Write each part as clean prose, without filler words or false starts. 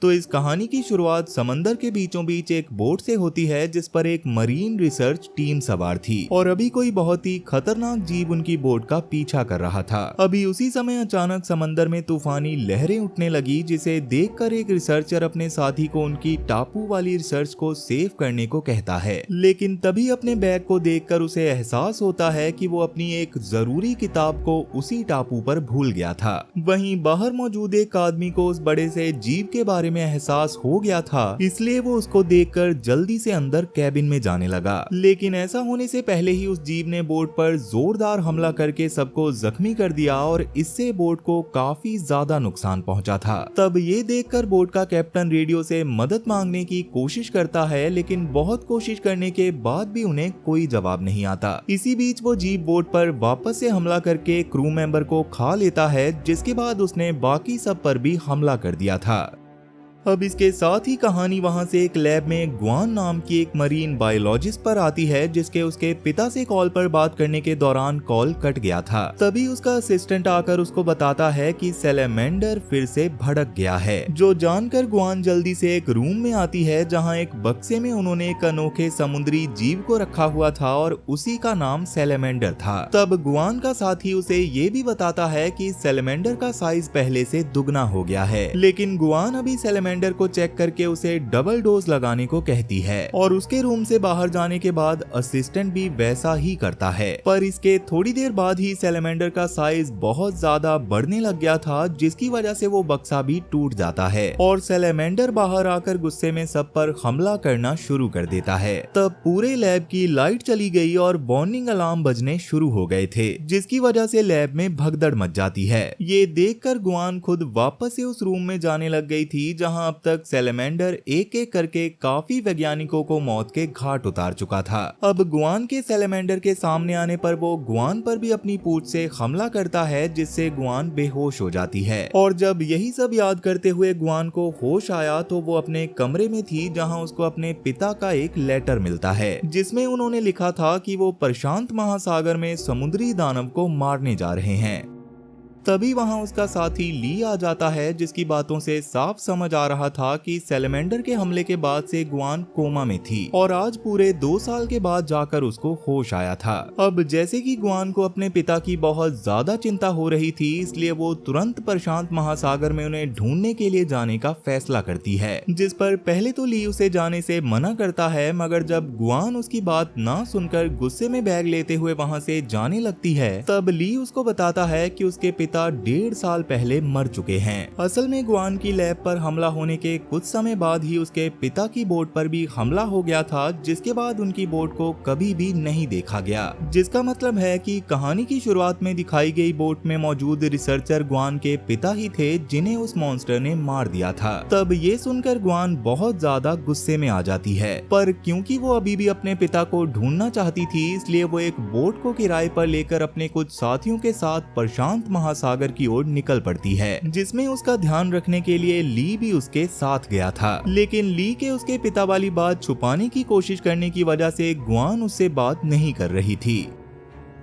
तो इस कहानी की शुरुआत समंदर के बीचों बीच एक बोट से होती है जिस पर एक मरीन रिसर्च टीम सवार थी और अभी कोई बहुत ही खतरनाक जीव उनकी बोट का पीछा कर रहा था। अभी उसी समय अचानक समंदर में तूफानी लहरें उठने लगी, जिसे देखकर एक रिसर्चर अपने साथी को उनकी टापू वाली रिसर्च को सेव करने को कहता है। लेकिन तभी अपने बैग को देखकर उसे एहसास होता है कि वो अपनी एक जरूरी किताब को उसी टापू पर भूल गया था। वहीं बाहर मौजूद एक आदमी को उस बड़े से जीव के बारे में एहसास हो गया था, इसलिए वो उसको देखकर जल्दी से अंदर कैबिन में जाने लगा। लेकिन ऐसा होने से पहले ही उस जीव ने बोट पर जोरदार हमला करके सबको जख्मी कर दिया और इससे बोट को काफी ज्यादा नुकसान पहुंचा था। तब ये देखकर बोट का कैप्टन रेडियो से मदद मांगने की कोशिश करता है, लेकिन बहुत कोशिश करने के बाद भी उन्हें कोई जवाब नहीं आता। इसी बीच वो जीव बोट पर वापस से हमला करके क्रू मेंबर को खा लेता है, जिसके बाद उसने बाकी सब पर भी हमला कर दिया था। अब इसके साथ ही कहानी वहां से एक लैब में ग्वान नाम की एक मरीन बायोलॉजिस्ट पर आती है, जिसके उसके पिता से कॉल पर बात करने के दौरान कॉल कट गया था। तभी उसका असिस्टेंट आकर उसको बताता है कि सैलेमेंडर फिर से भड़क गया है। जो जानकर ग्वान जल्दी से एक रूम में आती है जहां एक बक्से में उन्होंने एक अनोखे समुद्री जीव को रखा हुआ था और उसी का नाम सैलेमेंडर था। तब ग्वान का साथी उसे ये भी बताता है कि सैलेमेंडर का साइज पहले से दुगना हो गया है, लेकिन ग्वान अभी सैलेमेंडर को चेक करके उसे डबल डोज लगाने को कहती है और उसके रूम से बाहर जाने के बाद असिस्टेंट भी वैसा ही करता है। पर इसके थोड़ी देर बाद ही सैलेमेंडर का साइज बहुत ज्यादा बढ़ने लग गया था, जिसकी वजह से वो बक्सा भी टूट जाता है और सैलेमेंडर बाहर आकर गुस्से में सब पर हमला करना शुरू कर देता है। तब पूरे लैब की लाइट चली गई और वार्निंग अलार्म बजने शुरू हो गए थे, जिसकी वजह से लैब में भगदड़ मच जाती है। ये देखकर ग्वान खुद वापस से उस रूम में जाने लग गई थी जहां अब तक सैलेमेंडर एक एक करके काफी वैज्ञानिकों को मौत के घाट उतार चुका था। अब ग्वान के सैलेमेंडर के सामने आने पर वो ग्वान पर भी अपनी पूंछ से हमला करता है, जिससे ग्वान बेहोश हो जाती है। और जब यही सब याद करते हुए ग्वान को होश आया तो वो अपने कमरे में थी जहां उसको अपने पिता का एक लेटर मिलता है, जिसमें उन्होंने लिखा था कि वो प्रशांत महासागर में समुद्री दानव को मारने जा रहे हैं। तभी वहां उसका साथी ली आ जाता है, जिसकी बातों से साफ समझ आ रहा था कि सैलेमेंडर के हमले के बाद से ग्वान कोमा में थी और आज पूरे 2 साल के बाद जाकर उसको होश आया था। अब जैसे कि ग्वान को अपने पिता की बहुत ज्यादा चिंता हो रही थी, इसलिए वो तुरंत प्रशांत महासागर में उन्हें ढूंढने के लिए जाने का फैसला करती है, जिस पर पहले तो ली उसे जाने से मना करता है, मगर जब ग्वान उसकी बात ना सुनकर गुस्से में बैग लेते हुए वहां से जाने लगती है, तब ली उसको बताता है कि उसके पिता 1.5 साल पहले मर चुके हैं। असल में ग्वान की लैब पर हमला होने के कुछ समय बाद ही उसके पिता की बोट पर भी हमला हो गया था, जिसके बाद उनकी बोट को कभी भी नहीं देखा गया। जिसका मतलब है कि कहानी की शुरुआत में दिखाई गई बोट में मौजूद रिसर्चर ग्वान के पिता ही थे, जिन्हें उस मॉन्स्टर ने मार दिया था। तब ये सुनकर ग्वान बहुत ज्यादा गुस्से में आ जाती है, पर क्योंकि वो अभी भी अपने पिता को ढूंढना चाहती थी, इसलिए वो एक बोट को किराए पर लेकर अपने कुछ साथियों के साथ प्रशांत महासागर की ओर निकल पड़ती है, जिसमें उसका ध्यान रखने के लिए ली भी उसके साथ गया था। लेकिन ली के उसके पिता वाली बात छुपाने की कोशिश करने की वजह से ग्वान उससे बात नहीं कर रही थी।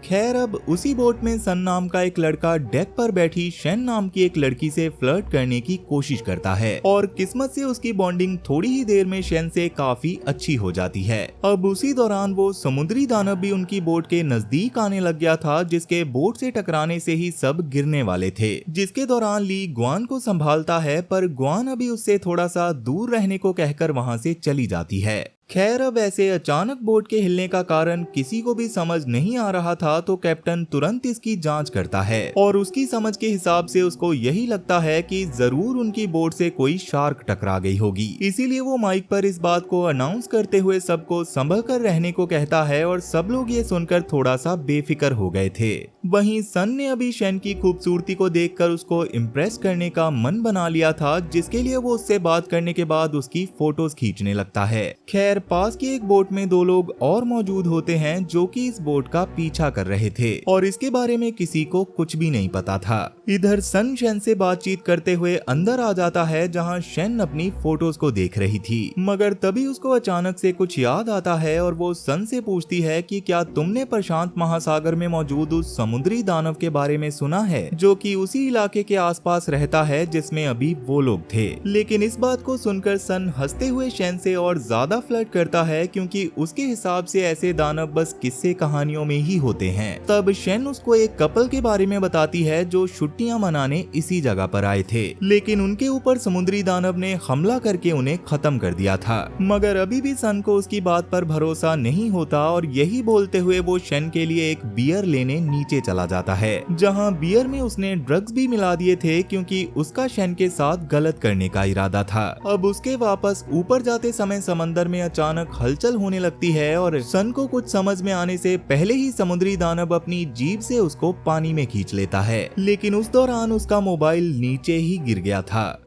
खैर, अब उसी बोट में सन नाम का एक लड़का डेक पर बैठी शेन नाम की एक लड़की से फ्लर्ट करने की कोशिश करता है और किस्मत से उसकी बॉन्डिंग थोड़ी ही देर में शेन से काफी अच्छी हो जाती है। अब उसी दौरान वो समुद्री दानव भी उनकी बोट के नजदीक आने लग गया था, जिसके बोट से टकराने से ही सब गिरने वाले थे, जिसके दौरान ली ग्वान को संभालता है, पर ग्वान अभी उससे थोड़ा सा दूर रहने को कहकर वहां से चली जाती है। खैर, अब ऐसे अचानक बोट के हिलने का कारण किसी को भी समझ नहीं आ रहा था, तो कैप्टन तुरंत इसकी जांच करता है और उसकी समझ के हिसाब से उसको यही लगता है कि जरूर उनकी बोट से कोई शार्क टकरा गई होगी। इसीलिए वो माइक पर इस बात को अनाउंस करते हुए सबको संभल कर रहने को कहता है और सब लोग ये सुनकर थोड़ा सा बेफिक्र हो गए थे। वहीं सन ने अभी शेन की खूबसूरती को देखकर उसको इम्प्रेस करने का मन बना लिया था, जिसके लिए वो उससे बात करने के बाद उसकी फोटोज खींचने लगता है। खैर, इधर पास की एक बोट में दो लोग और मौजूद होते हैं जो कि इस बोट का पीछा कर रहे थे और इसके बारे में किसी को कुछ भी नहीं पता था। इधर सन शेन से बातचीत करते हुए अंदर आ जाता है जहां शेन अपनी फोटोज को देख रही थी, मगर तभी उसको अचानक से कुछ याद आता है और वो सन से पूछती है कि क्या तुमने प्रशांत महासागर में मौजूद उस समुद्री दानव के बारे में सुना है जो कि उसी इलाके के आसपास रहता है जिसमें अभी वो लोग थे। लेकिन इस बात को सुनकर सन हंसते हुए शेन से और ज्यादा फ्लर्ट करता है क्योंकि उसके हिसाब से ऐसे दानव बस किस्से कहानियों में ही होते हैं। तब शेन उसको एक कपल के बारे में बताती है जो छुट्टियां मनाने इसी जगह पर आए थे, लेकिन उनके ऊपर समुद्री दानव ने हमला करके उन्हें खत्म कर दिया था। मगर अभी भी सन को उसकी बात पर भरोसा नहीं होता और यही बोलते हुए वो शेन के लिए एक बियर लेने नीचे चला जाता है, जहां बियर में उसने ड्रग्स भी मिला दिए थे क्योंकि उसका शेन के साथ गलत करने का इरादा था। अब उसके वापस ऊपर जाते समय समंदर में अचानक हलचल होने लगती है और सन को कुछ समझ में आने से पहले ही समुद्री दानव अपनी जीभ से उसको पानी में खींच लेता है, लेकिन उस दौरान उसका मोबाइल नीचे ही गिर गया था।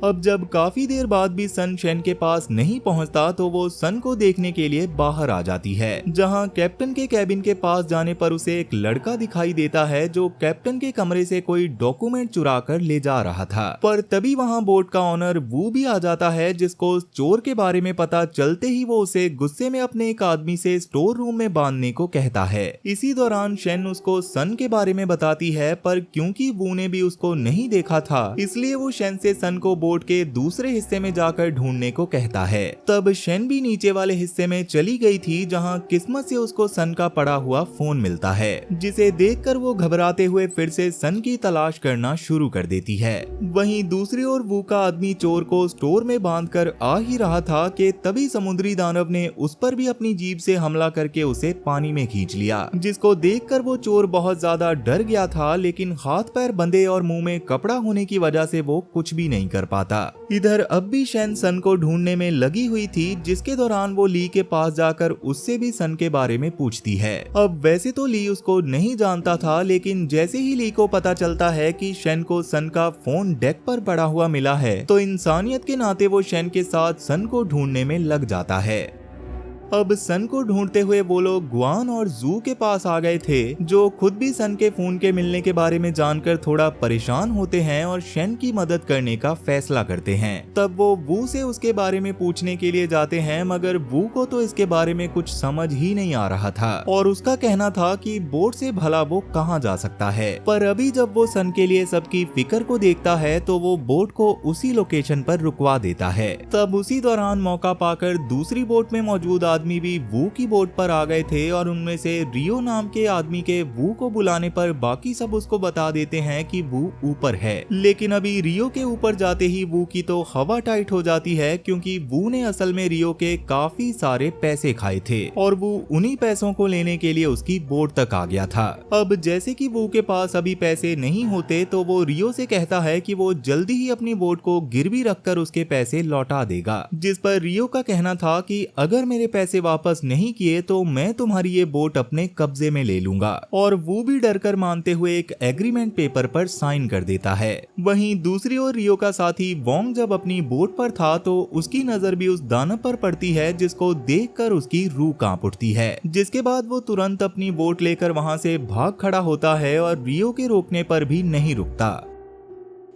अब जब काफी देर बाद भी सन शेन के पास नहीं पहुंचता तो वो सन को देखने के लिए बाहर आ जाती है, जहां कैप्टन के कैबिन के पास जाने पर उसे एक लड़का दिखाई देता है जो कैप्टन के कमरे से कोई डॉक्यूमेंट चुरा कर ले जा रहा था। पर तभी वहां बोट का ऑनर वू भी आ जाता है, जिसको चोर के बारे में पता चलते ही वो उसे गुस्से में अपने एक आदमी से स्टोर रूम में बांधने को कहता है। इसी दौरान शेन उसको सन के बारे में बताती है, पर क्योंकि वू ने भी उसको नहीं देखा था इसलिए वो शेन से सन को बोट के दूसरे हिस्से में जाकर ढूंढने को कहता है। तब शेन भी नीचे वाले हिस्से में चली गई थी, जहां किस्मत से उसको सन का पड़ा हुआ फोन मिलता है, जिसे देखकर वो घबराते हुए फिर से सन की तलाश करना शुरू कर देती है। वहीं दूसरी ओर वू का आदमी चोर को स्टोर में बांधकर आ ही रहा था कि तभी समुद्री दानव ने उस पर भी अपनी जीभ से हमला करके उसे पानी में खींच लिया, जिसको देखकर वो चोर बहुत ज्यादा डर गया था, लेकिन हाथ पैर बंधे और मुंह में कपड़ा होने की वजह से वो कुछ भी नहीं कर पाता। इधर अब भी शेन सन को ढूंढने में लगी हुई थी, जिसके दौरान वो ली के पास जाकर उससे भी सन के बारे में पूछती है। अब वैसे तो ली उसको नहीं जानता था, लेकिन जैसे ही ली को पता चलता है कि शेन को सन का फोन डेक पर पड़ा हुआ मिला है तो इंसानियत के नाते वो शेन के साथ सन को ढूंढने में लग जाता है। अब सन को ढूंढते हुए वो लोग गुआन और जू के पास आ गए थे, जो खुद भी सन के फोन के मिलने के बारे में जानकर थोड़ा परेशान होते हैं और शेन की मदद करने का फैसला करते हैं। तब वो वू से उसके बारे में पूछने के लिए जाते हैं, मगर वू को तो इसके बारे में कुछ समझ ही नहीं आ रहा था और उसका कहना था कि बोट से भला वो कहाँ जा सकता है। पर अभी जब वो सन के लिए सबकी फिक्र को देखता है तो वो बोट को उसी लोकेशन पर रुकवा देता है। तब उसी दौरान मौका पाकर दूसरी बोट में मौजूद आदमी भी वू की बोट पर आ गए थे और उनमें से रियो नाम के आदमी के वू को बुलाने पर बाकी सब उसको बता देते हैं कि वू ऊपर है। लेकिन अभी रियो के ऊपर जाते ही वू की तो हवा टाइट हो जाती है, क्योंकि वू ने असल में रियो के काफी सारे पैसे खाए थे और वो उन्हीं पैसों को लेने के लिए उसकी बोट तक आ गया था। अब जैसे कि वू के पास अभी पैसे नहीं होते तो वो रियो से कहता है कि वो जल्दी ही अपनी बोट को गिरवी रखकर उसके पैसे लौटा देगा, जिस पर रियो का कहना था कि अगर मेरे पैसे वापस नहीं किए तो मैं तुम्हारी ये बोट अपने कब्जे में ले लूंगा, और वो भी डरकर मानते हुए एक एग्रीमेंट पेपर पर साइन कर देता है। वहीं दूसरी ओर रियो का साथी वोंग जब अपनी बोट पर था तो उसकी नजर भी उस दानव पर पड़ती है, जिसको देखकर उसकी रूह कांप उठती है, जिसके बाद वो तुरंत अपनी बोट लेकर वहां से भाग खड़ा होता है और रियो के रोकने पर भी नहीं रुकता।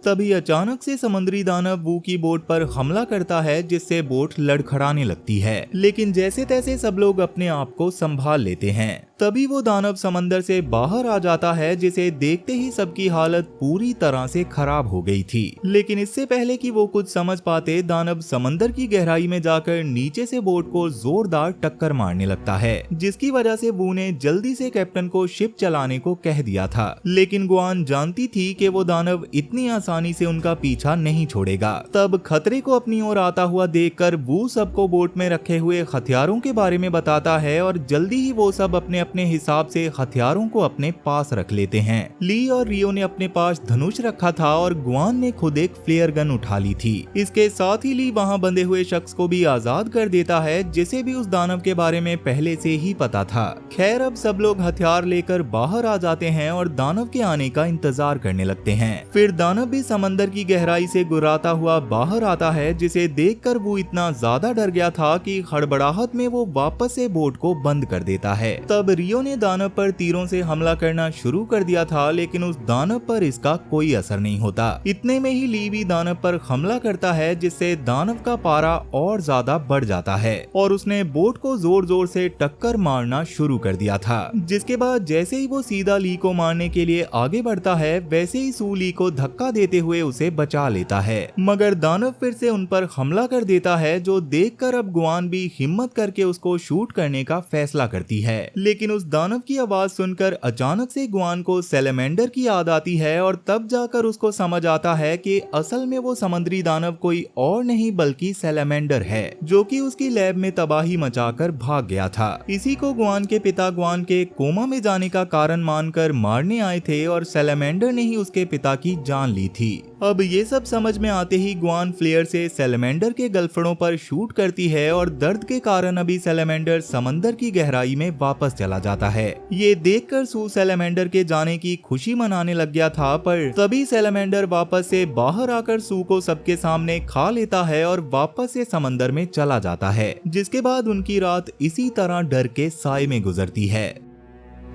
तभी अचानक से समुद्री दानव वू की बोट पर हमला करता है, जिससे बोट लड़खड़ाने लगती है, लेकिन जैसे तैसे सब लोग अपने आप को संभाल लेते हैं। तभी वो दानव समंदर से बाहर आ जाता है, जिसे देखते ही सबकी हालत पूरी तरह से खराब हो गई थी। लेकिन इससे पहले कि वो कुछ समझ पाते, दानव समंदर की गहराई में जाकर नीचे से बोट को जोरदार टक्कर मारने लगता है, जिसकी वजह से वू ने जल्दी से कैप्टन को शिप चलाने को कह दिया था। लेकिन गुआन जानती थी कि वो दानव इतनी आसानी से उनका पीछा नहीं छोड़ेगा। तब खतरे को अपनी ओर आता हुआ देखकर वू सबको बोट में रखे हुए हथियारों के बारे में बताता है और जल्दी ही वो सब अपने अपने हिसाब से हथियारों को अपने पास रख लेते हैं। ली और रियो ने अपने पास धनुष रखा था और गुआन ने खुद एक फ्लेयर गन उठा ली थी। इसके साथ ही ली वहां बंधे हुए शख्स को भी आजाद कर देता है, जिसे भी उस दानव के बारे में पहले से ही पता था। खैर अब सब लोग हथियार लेकर बाहर आ जाते हैं और दानव के आने का इंतजार करने लगते हैं। फिर दानव भी समंदर की गहराई से गुर्राता हुआ बाहर आता है, जिसे देखकर वो इतना ज्यादा डर गया था कि हड़बड़ाहट में वो वापस से बोट को बंद कर देता है। तब रियो ने दानव पर तीरों से हमला करना शुरू कर दिया था, लेकिन उस दानव पर इसका कोई असर नहीं होता। इतने में ही ली भी दानव पर हमला करता है, जिससे दानव का पारा और ज्यादा बढ़ जाता है और उसने बोट को जोर जोर से टक्कर मारना शुरू कर दिया था। जिसके बाद जैसे ही वो सीधा ली को मारने के लिए आगे बढ़ता है, वैसे ही सू ली को धक्का देते हुए उसे बचा लेता है। मगर दानव फिर से उन पर हमला कर देता है, जो देखकर अब गुआन भी हिम्मत करके उसको शूट करने का फैसला करती है। लेकिन उस दानव की आवाज सुनकर अचानक से गुआन को सैलेमेंडर की याद आती है और तब जाकर उसको समझ आता है कि असल में वो समुद्री दानव कोई और नहीं बल्कि सैलेमेंडर है, जो कि उसकी लैब में तबाही मचाकर भाग गया था। इसी को गुआन के पिता गुआन के कोमा में जाने का कारण मानकर मारने आए थे और सैलेमेंडर ने ही उसके पिता की जान ली थी। अब ये सब समझ में आते ही गुआन फ्लेयर से सैलेमेंडर के गलफड़ों पर शूट करती है और दर्द के कारण अभी सैलेमेंडर समंदर की गहराई में वापस चला जाता है। ये देखकर सू सैलेमेंडर के जाने की खुशी मनाने लग गया था, पर तभी सैलेमेंडर वापस से बाहर आकर सू को सबके सामने खा लेता है और वापस से समंदर में चला जाता है। जिसके बाद उनकी रात इसी तरह डर के साए में गुजरती है।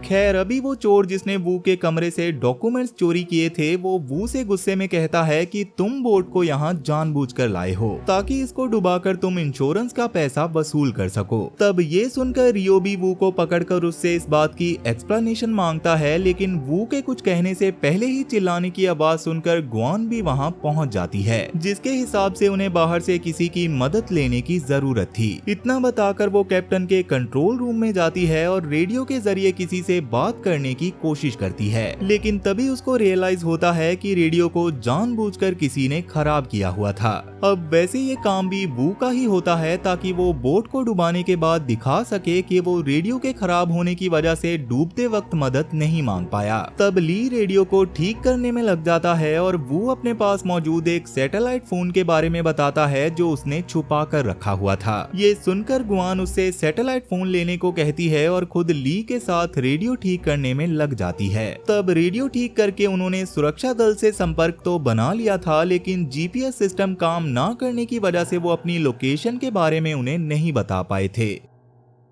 खैर, अभी वो चोर जिसने वू के कमरे से डॉक्यूमेंट्स चोरी किए थे, वो वू से गुस्से में कहता है कि तुम बोट को यहाँ जानबूझकर लाए हो ताकि इसको डुबाकर तुम इंश्योरेंस का पैसा वसूल कर सको। तब ये सुनकर रियो भी वू को पकड़कर उससे इस बात की एक्सप्लेनेशन मांगता है, लेकिन वू के कुछ कहने से पहले ही चिल्लाने की आवाज सुनकर गुआन भी वहाँ पहुँच जाती है, जिसके हिसाब से उन्हें बाहर से किसी की मदद लेने की जरूरत थी। इतना बताकर वो कैप्टन के कंट्रोल रूम में जाती है और रेडियो के जरिए किसी से बात करने की कोशिश करती है, लेकिन तभी उसको रियलाइज होता है कि रेडियो को जानबूझकर किसी ने खराब किया हुआ था। अब वैसे ये काम भी वू का ही होता है ताकि वो बोट को डुबाने के बाद दिखा सके कि वो रेडियो के खराब होने की वजह से डूबते वक्त मदद नहीं मांग पाया। तब ली रेडियो को ठीक करने में लग जाता है और वू अपने पास मौजूद एक सैटेलाइट फोन के बारे में बताता है जो उसने छुपा कर रखा हुआ था। ये सुनकर गुआन उससे सैटेलाइट फोन लेने को कहती है और खुद ली के साथ रेडियो ठीक करने में लग जाती है। तब रेडियो ठीक करके उन्होंने सुरक्षा दल से संपर्क तो बना लिया था, लेकिन जीपीएस सिस्टम काम ना करने की वजह से वो अपनी लोकेशन के बारे में उन्हें नहीं बता पाए थे।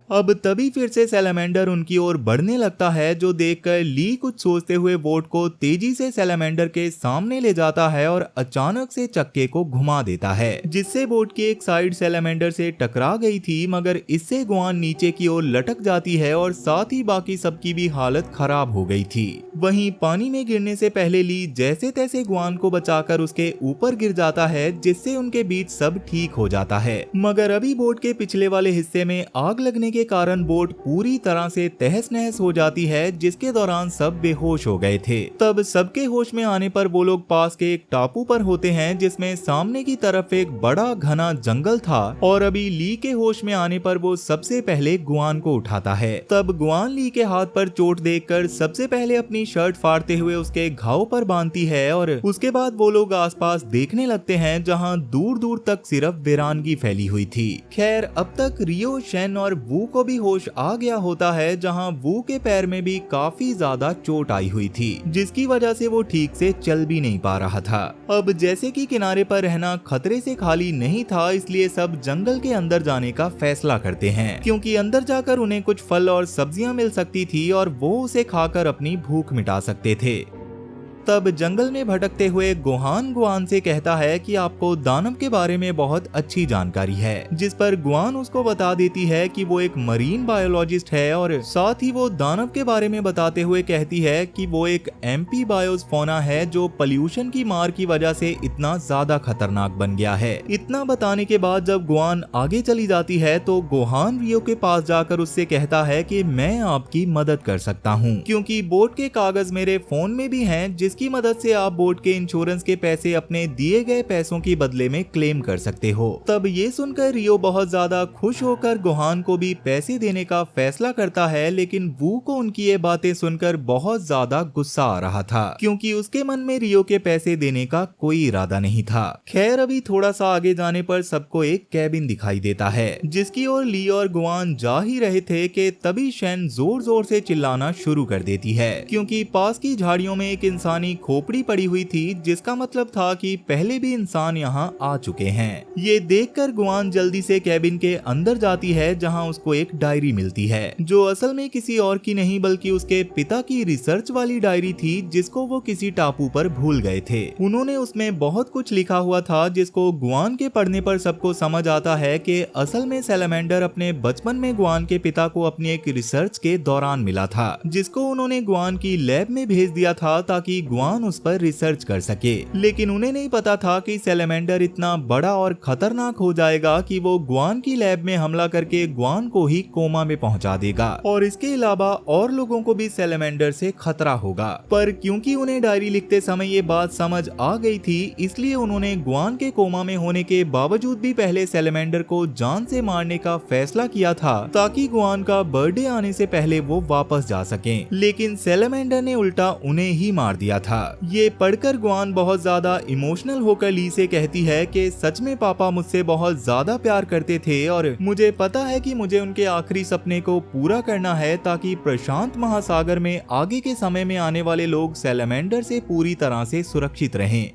अब तभी फिर से सैलेमेंडर उनकी ओर बढ़ने लगता है, जो देखकर ली कुछ सोचते हुए बोट को तेजी से सैलेमेंडर के सामने ले जाता है और अचानक से चक्के को घुमा देता है, जिससे बोट की एक साइड सैलेमेंडर से टकरा गई थी, मगर इससे गुआन नीचे की ओर लटक जाती है और साथ ही बाकी सबकी भी हालत खराब हो गई थी। वहीं पानी में गिरने से पहले ली जैसे तैसे गुआन को बचाकर उसके ऊपर गिर जाता है, जिससे उनके बीच सब ठीक हो जाता है। मगर अभी बोट के पिछले वाले हिस्से में आग लगने के कारण बोट पूरी तरह से तहस नहस हो जाती है, जिसके दौरान सब बेहोश हो गए थे। तब सबके होश में आने पर वो लोग पास के एक टापू पर होते हैं, जिसमें सामने की तरफ एक बड़ा घना जंगल था और अभी ली के होश में आने पर वो सबसे पहले गुआन को उठाता है। तब गुआन ली के हाथ पर चोट देखकर सबसे पहले अपनी शर्ट फाड़ते हुए उसके घाव पर बांधती है और उसके बाद वो लोग आसपास देखने लगते हैं, जहां दूर दूर तक सिर्फ वीरानगी फैली हुई थी। खैर, अब तक रियो, शेन और वू को भी होश आ गया होता है, जहां वू के पैर में भी काफी ज्यादा चोट आई हुई थी, जिसकी वजह से वो ठीक से चल भी नहीं पा रहा था। अब जैसे कि किनारे पर रहना खतरे से खाली नहीं था, इसलिए सब जंगल के अंदर जाने का फैसला करते हैं, क्योंकि अंदर जाकर उन्हें कुछ फल और सब्जियां मिल सकती थी और वो उसे खाकर अपनी भूख मिटा सकते थे। तब जंगल में भटकते हुए गुहान गुआन से कहता है कि आपको दानव के बारे में बहुत अच्छी जानकारी है, जिस पर गुआन उसको बता देती है कि वो एक मरीन बायोलॉजिस्ट है और साथ ही वो दानव के बारे में बताते हुए कहती है कि वो एक एम्पी बायोस्फोना है, जो पॉल्यूशन की मार की वजह से इतना ज्यादा खतरनाक बन गया है। इतना बताने के बाद जब गुआन आगे चली जाती है तो गुहान रियो के पास जाकर उससे कहता है कि मैं आपकी मदद कर सकता हूँ, क्योंकि बोट के कागज मेरे फोन में भी हैं, जिसकी मदद से आप बोट के इंश्योरेंस के पैसे अपने दिए गए पैसों की बदले में क्लेम कर सकते हो। तब ये सुनकर रियो बहुत ज्यादा खुश होकर गुहान को भी पैसे देने का फैसला करता है, लेकिन वू को उनकी ये बातें सुनकर बहुत ज्यादा गुस्सा आ रहा था, क्योंकि उसके मन में रियो के पैसे देने का कोई इरादा नहीं था। खैर, अभी थोड़ा सा आगे जाने पर सबको एक कैबिन दिखाई देता है, जिसकी ओर ली और गुआन जा ही रहे थे कि तभी शेन जोर जोर से चिल्लाना शुरू कर देती है, क्योंकि पास की झाड़ियों में एक इंसान पुरानी खोपड़ी पड़ी हुई थी, जिसका मतलब था कि पहले भी इंसान यहाँ आ चुके हैं। ये देखकर गुआन जल्दी से कैबिन के अंदर जाती है, जहाँ उसको एक डायरी मिलती है जो असल में किसी और की नहीं बल्कि उसके पिता की रिसर्च वाली डायरी थी, जिसको वो किसी टापू पर भूल गए थे। उन्होंने उसमें बहुत कुछ लिखा हुआ था, जिसको गुआन के पढ़ने पर सबको समझ आता है कि असल में सैलामेंडर अपने बचपन में गुआन के पिता को अपनी एक रिसर्च के दौरान मिला था, जिसको उन्होंने गुआन की लैब में भेज दिया था ताकि गुआन उस पर रिसर्च कर सके। लेकिन उन्हें नहीं पता था कि सैलामेंडर इतना बड़ा और खतरनाक हो जाएगा कि वो गुआन की लैब में हमला करके गुआन को ही कोमा में पहुंचा देगा, और इसके अलावा और लोगों को भी सैलामेंडर से खतरा होगा। पर क्योंकि उन्हें डायरी लिखते समय ये बात समझ आ गई थी, इसलिए उन्होंने गुआन के कोमा में होने के बावजूद भी पहले सैलामेंडर को जान से मारने का फैसला किया था, ताकि गुआन का बर्थडे आने से पहले वो वापस जा सकें। लेकिन सैलामेंडर ने उल्टा उन्हें ही मार दिया था। ये पढ़कर गुआन बहुत ज्यादा इमोशनल होकर ली से कहती है कि सच में पापा मुझसे बहुत ज्यादा प्यार करते थे, और मुझे पता है कि मुझे उनके आखिरी सपने को पूरा करना है, ताकि प्रशांत महासागर में आगे के समय में आने वाले लोग सैलामेंडर से पूरी तरह से सुरक्षित रहें।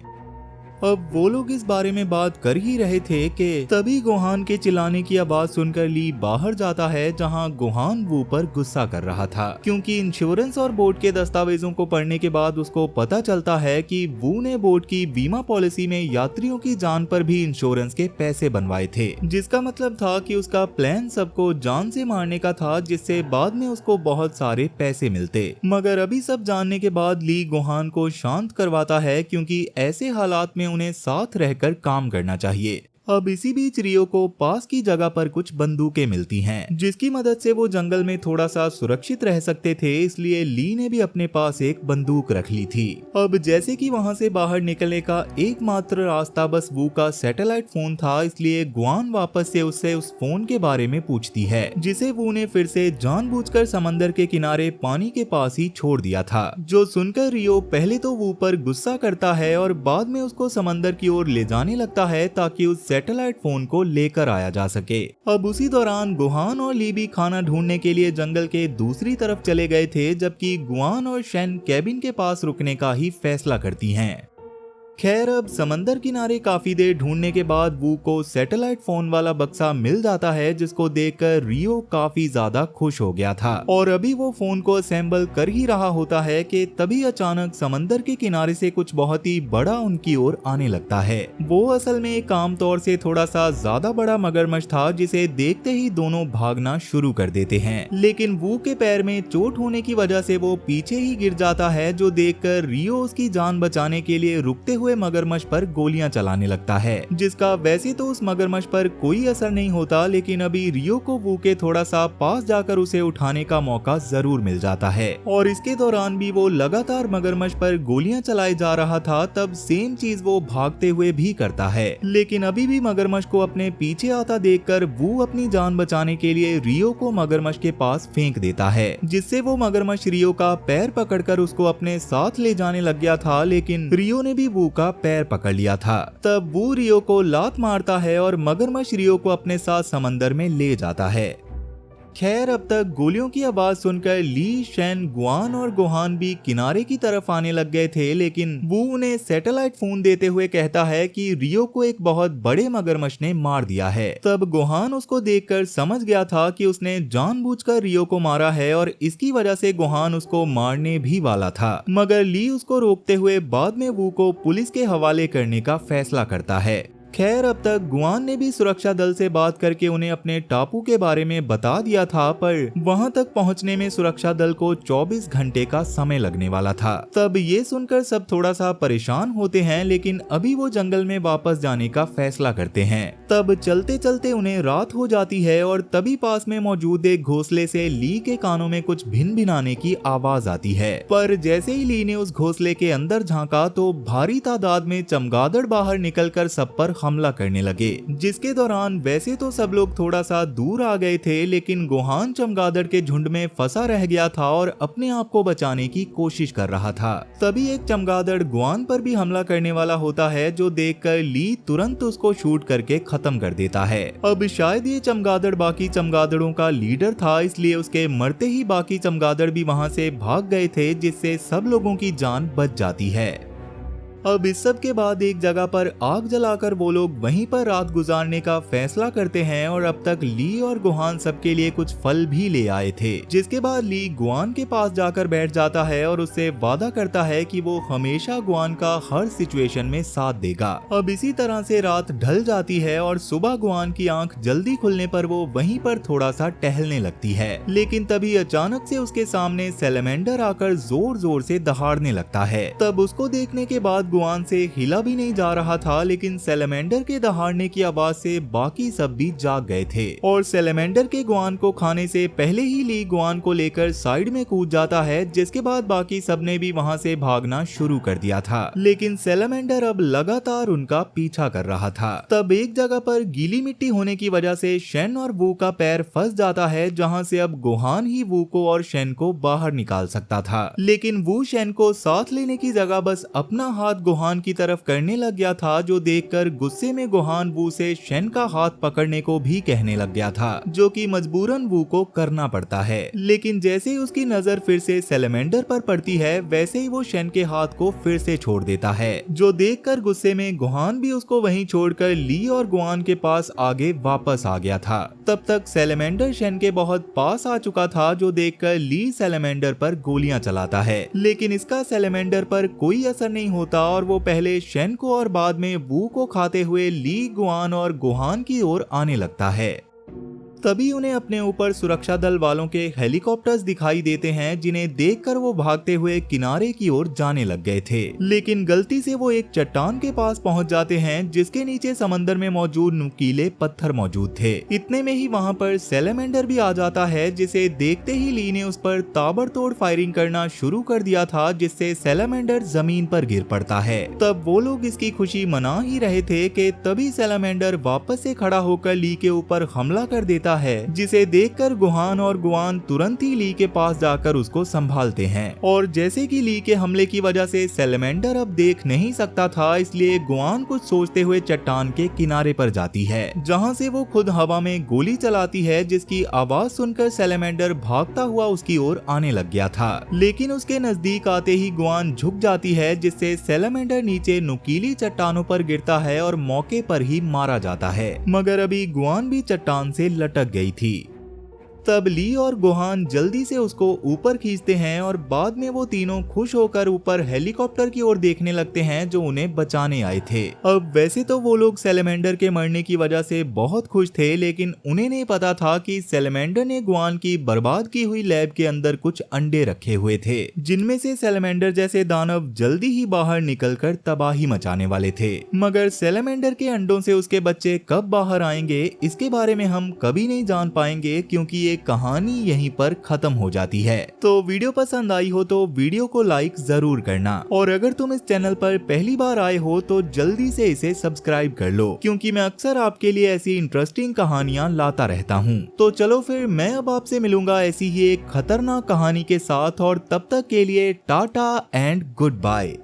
अब वो लोग इस बारे में बात कर ही रहे थे कि तभी गोहान के चिल्लाने की आवाज सुनकर ली बाहर जाता है, जहां गोहान वू पर गुस्सा कर रहा था, क्योंकि इंश्योरेंस और बोट के दस्तावेजों को पढ़ने के बाद उसको पता चलता है कि वू ने बोट की बीमा पॉलिसी में यात्रियों की जान पर भी इंश्योरेंस के पैसे बनवाए थे, जिसका मतलब था कि उसका प्लान सबको जान से मारने का था, जिससे बाद में उसको बहुत सारे पैसे मिलते। मगर अभी सब जानने के बाद ली गोहान को शांत करवाता है, क्योंकि ऐसे हालात में उन्हें साथ रहकर काम करना चाहिए। अब इसी बीच रियो को पास की जगह पर कुछ बंदूकें मिलती हैं, जिसकी मदद से वो जंगल में थोड़ा सा सुरक्षित रह सकते थे, इसलिए ली ने भी अपने पास एक बंदूक रख ली थी। अब जैसे कि वहां से बाहर निकलने का एकमात्र रास्ता बस वू का सैटेलाइट फोन था, इसलिए गुआन वापस से उससे उस फोन के बारे में पूछती है, जिसे वू ने फिर से जानबूझकर समंदर के किनारे पानी के पास ही छोड़ दिया था। जो सुनकर रियो पहले तो वू पर गुस्सा करता है और बाद में उसको समंदर की ओर ले जाने लगता है, ताकि उस सैटेलाइट फोन को लेकर आया जा सके। अब उसी दौरान गुहान और ली भी खाना ढूंढने के लिए जंगल के दूसरी तरफ चले गए थे, जबकि गुआन और शेन कैबिन के पास रुकने का ही फैसला करती हैं। खैर, अब समंदर किनारे काफी देर ढूंढने के बाद वू को सैटेलाइट फोन वाला बक्सा मिल जाता है, जिसको देखकर रियो काफी ज्यादा खुश हो गया था, और अभी वो फोन को असेंबल कर ही रहा होता है कि तभी अचानक समंदर के किनारे से कुछ बहुत ही बड़ा उनकी ओर आने लगता है। वो असल में एक आमतौर से थोड़ा सा ज्यादा बड़ा मगरमच्छ था, जिसे देखते ही दोनों भागना शुरू कर देते हैं। लेकिन वू के पैर में चोट होने की वजह से वो पीछे ही गिर जाता है, जो देखकर रियो उसकी जान बचाने के लिए रुकते हुए मगरमच्छ पर गोलियां चलाने लगता है, जिसका वैसे तो उस मगरमच्छ पर कोई असर नहीं होता, लेकिन अभी रियो को वू के थोड़ा सा पास जाकर उसे उठाने का मौका जरूर मिल जाता है। और इसके दौरान भी वो लगातार मगरमच्छ पर गोलियां चलाए जा रहा था, तब सेम चीज वो भागते हुए भी करता है। लेकिन अभी भी मगरमच्छ को अपने पीछे आता देखकर वू अपनी जान बचाने के लिए रियो को मगरमच्छ के पास फेंक देता है, जिससे वो मगरमच्छ रियो का पैर पकड़कर उसको अपने साथ ले जाने लग गया था, लेकिन रियो ने भी वू का पैर पकड़ लिया था। तब वो रियो को लात मारता है और मगरमच्छ रियो को अपने साथ समंदर में ले जाता है। खैर, अब तक गोलियों की आवाज सुनकर ली, शेन, गुआन और गोहान भी किनारे की तरफ आने लग गए थे, लेकिन वो उन्हें सैटेलाइट फोन देते हुए कहता है कि रियो को एक बहुत बड़े मगरमच्छ ने मार दिया है। तब गोहान उसको देखकर समझ गया था कि उसने जानबूझकर रियो को मारा है, और इसकी वजह से गोहान उसको मारने भी वाला था, मगर ली उसको रोकते हुए बाद में वो को पुलिस के हवाले करने का फैसला करता है। खैर, अब तक गुआन ने भी सुरक्षा दल से बात करके उन्हें अपने टापू के बारे में बता दिया था, पर वहां तक पहुंचने में सुरक्षा दल को 24 घंटे का समय लगने वाला था। तब ये सुनकर सब थोड़ा सा परेशान होते हैं, लेकिन अभी वो जंगल में वापस जाने का फैसला करते हैं। तब चलते चलते उन्हें रात हो जाती है, और तभी पास में मौजूद एक घोंसले से ली के कानों में कुछ भिन भिनाने की आवाज आती है। पर जैसे ही ली ने उस घोंसले के अंदर झांका, तो भारी तादाद में चमगादड़ बाहर निकलकर सब पर हमला करने लगे, जिसके दौरान वैसे तो सब लोग थोड़ा सा दूर आ गए थे, लेकिन गुहान चमगादड़ के झुंड में फंसा रह गया था और अपने आप को बचाने की कोशिश कर रहा था। तभी एक चमगादड़ गुआन पर भी हमला करने वाला होता है, जो देखकर ली तुरंत उसको शूट करके खत्म कर देता है। अब शायद ये चमगादड़ बाकी चमगादड़ों का लीडर था, इसलिए उसके मरते ही बाकी चमगादड़ भी वहां से भाग गए थे, जिससे सब लोगों की जान बच जाती है। अब इस सब के बाद एक जगह पर आग जलाकर वो लोग वहीं पर रात गुजारने का फैसला करते हैं और अब तक ली और गुहान सबके लिए कुछ फल भी ले आए थे, जिसके बाद ली गुआन के पास जाकर बैठ जाता है और उससे वादा करता है कि वो हमेशा गुआन का हर सिचुएशन में साथ देगा। अब इसी तरह से रात ढल जाती है और सुबह गुआन की आंख जल्दी खुलने पर वो वहीं पर थोड़ा सा टहलने लगती है, लेकिन तभी अचानक से उसके सामने सैलेमेंडर आकर जोर जोर से दहाड़ने लगता है। तब उसको देखने के बाद गुआन से हिला भी नहीं जा रहा था, लेकिन सैलेमेंडर के दहाड़ने की आवाज से बाकी सब भी जाग गए थे और सैलेमेंडर के गुआन को खाने से पहले ही ली गुआन को लेकर साइड में कूद जाता है, जिसके बाद बाकी सबने भी वहां से भागना शुरू कर दिया था, लेकिन सैलेमेंडर अब लगातार उनका पीछा कर रहा था। तब एक जगह पर गीली मिट्टी होने की वजह से शेन और वू का पैर फंस जाता है, जहां से अब गुहान ही वू को और शेन को बाहर निकाल सकता था, लेकिन वू शेन को साथ लेने की जगह बस अपना हाथ गुहान की तरफ करने लग गया था, जो देखकर गुस्से में गुहान वू से शेन का हाथ पकड़ने को भी कहने लग गया था, जो कि मजबूरन वू को करना पड़ता है। लेकिन जैसे ही उसकी नजर फिर से सैलेमेंडर पर पड़ती है, वैसे ही वो शेन के हाथ को फिर से छोड़ देता है, जो देखकर गुस्से में गुहान भी उसको वहीं छोड़कर ली और गुआन के पास आगे वापस आ गया था। तब तक सैलेमेंडर शेन के बहुत पास आ चुका था, जो देखकर ली सैलेमेंडर पर गोलियां चलाता है, लेकिन इसका सैलेमेंडर पर कोई असर नहीं होता और वो पहले शेन को और बाद में वू को खाते हुए ली, गुआन और गुहान की ओर आने लगता है। तभी उन्हें अपने ऊपर सुरक्षा दल वालों के हेलीकॉप्टर्स दिखाई देते हैं, जिन्हें देखकर वो भागते हुए किनारे की ओर जाने लग गए थे, लेकिन गलती से वो एक चट्टान के पास पहुंच जाते हैं, जिसके नीचे समंदर में मौजूद नुकीले पत्थर मौजूद थे। इतने में ही वहां पर सैलेमेंडर भी आ जाता है, जिसे देखते ही ली ने उस पर ताबड़तोड़ फायरिंग करना शुरू कर दिया था, जिससे सैलेमेंडर जमीन पर गिर पड़ता है। तब वो लोग इसकी खुशी मना ही रहे थे कि तभी सैलेमेंडर वापस से खड़ा होकर ली के ऊपर हमला कर देता है, जिसे देखकर गुहान और गुआन तुरंत ही ली के पास जाकर उसको संभालते हैं। और जैसे कि ली के हमले की वजह से सैलेमेंडर अब देख नहीं सकता था, इसलिए गुआन कुछ सोचते हुए चट्टान के किनारे पर जाती है, जहां से वो खुद हवा में गोली चलाती है, जिसकी आवाज सुनकर सैलेमेंडर भागता हुआ उसकी ओर आने लग गया था, लेकिन उसके नजदीक आते ही गुआन झुक जाती है, जिससे सैलेमेंडर नीचे नुकीली चट्टानों पर गिरता है और मौके पर ही मारा जाता है। मगर अभी गुआन भी चट्टान से लटक गई थी। तब ली और गुहान जल्दी से उसको ऊपर खींचते हैं और बाद में वो तीनों खुश होकर ऊपर हेलीकॉप्टर की ओर देखने लगते हैं, जो उन्हें बचाने आए थे। अब वैसे तो वो लोग सैलेमेंडर के मरने की वजह से बहुत खुश थे, लेकिन उन्हें नहीं पता था कि सैलेमेंडर ने गुआन की बर्बाद की हुई लैब के अंदर कुछ अंडे रखे हुए थे, जिनमें से सैलेमेंडर जैसे दानव जल्दी ही बाहर निकलकर तबाही मचाने वाले थे। मगर सैलेमेंडर के अंडों से उसके बच्चे कब बाहर आएंगे, इसके बारे में हम कभी नहीं जान पाएंगे, क्योंकि कहानी यहीं पर खत्म हो जाती है। तो वीडियो पसंद आई हो तो वीडियो को लाइक जरूर करना, और अगर तुम इस चैनल पर पहली बार आए हो तो जल्दी से इसे सब्सक्राइब कर लो, क्योंकि मैं अक्सर आपके लिए ऐसी इंटरेस्टिंग कहानियां लाता रहता हूं। तो चलो फिर मैं अब आपसे मिलूंगा ऐसी ही एक खतरनाक कहानी के साथ, और तब तक के लिए टाटा एंड गुड बाय।